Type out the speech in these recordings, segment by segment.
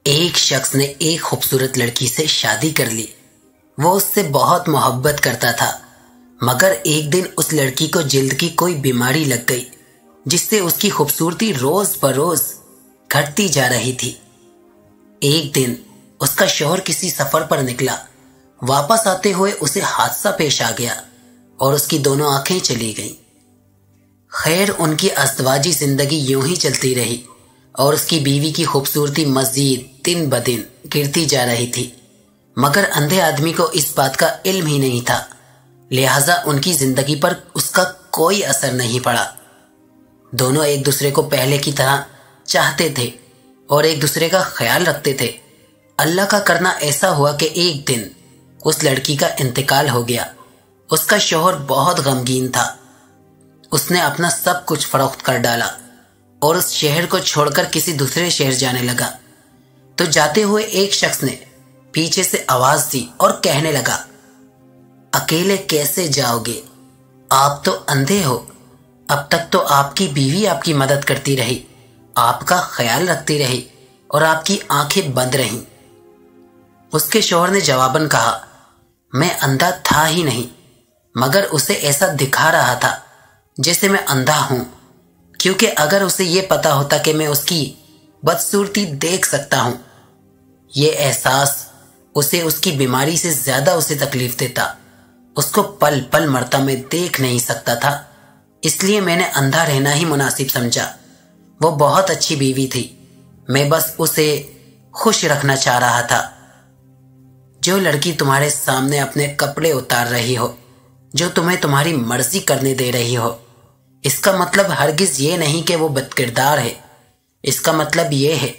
ایک شخص نے ایک خوبصورت لڑکی سے شادی کر لی۔ وہ اس سے بہت محبت کرتا تھا، مگر ایک دن اس لڑکی کو جلد کی کوئی بیماری لگ گئی جس سے اس کی خوبصورتی روز بروز گھٹتی جا رہی تھی۔ ایک دن اس کا شوہر کسی سفر پر نکلا۔ واپس آتے ہوئے اسے حادثہ پیش آ گیا اور اس کی دونوں آنکھیں چلی گئیں۔ خیر، ان کی ازدواجی زندگی یوں ہی چلتی رہی اور اس کی بیوی کی خوبصورتی مزید دن بدن گرتی جا رہی تھی، مگر اندھے آدمی کو اس بات کا علم ہی نہیں تھا، لہٰذا ان کی زندگی پر اس کا کوئی اثر نہیں پڑا۔ دونوں ایک دوسرے کو پہلے کی طرح چاہتے تھے اور ایک دوسرے کا خیال رکھتے تھے۔ اللہ کا کرنا ایسا ہوا کہ ایک دن اس لڑکی کا انتقال ہو گیا۔ اس کا شوہر بہت غمگین تھا۔ اس نے اپنا سب کچھ فروخت کر ڈالا اور اس شہر کو چھوڑ کر کسی دوسرے شہر جانے لگا۔ تو جاتے ہوئے ایک شخص نے پیچھے سے آواز دی اور کہنے لگا، اکیلے کیسے جاؤ گے؟ آپ تو اندھے ہو۔ اب تک تو آپ کی بیوی آپ کی مدد کرتی رہی، آپ کا خیال رکھتی رہی اور آپ کی آنکھیں بند رہیں۔ اس کے شوہر نے جواباً کہا، میں اندھا تھا ہی نہیں، مگر اسے ایسا دکھا رہا تھا جیسے میں اندھا ہوں، کیونکہ اگر اسے یہ پتا ہوتا کہ میں اس کی بدصورتی دیکھ سکتا ہوں، یہ احساس اسے اس کی بیماری سے زیادہ اسے تکلیف دیتا۔ اس کو پل پل مرتا میں دیکھ نہیں سکتا تھا، اس لیے میں نے اندھا رہنا ہی مناسب سمجھا۔ وہ بہت اچھی بیوی تھی، میں بس اسے خوش رکھنا چاہ رہا تھا۔ جو لڑکی تمہارے سامنے اپنے کپڑے اتار رہی ہو، جو تمہیں تمہاری مرضی کرنے دے رہی ہو، اس کا مطلب ہرگز یہ نہیں کہ وہ بد کردار ہے۔ اس کا مطلب یہ ہے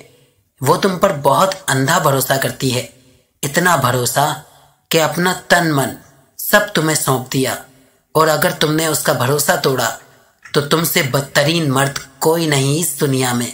وہ تم پر بہت اندھا بھروسہ کرتی ہے، اتنا بھروسہ کہ اپنا تن من سب تمہیں سونپ دیا، اور اگر تم نے اس کا بھروسہ توڑا تو تم سے بدترین مرد کوئی نہیں اس دنیا میں۔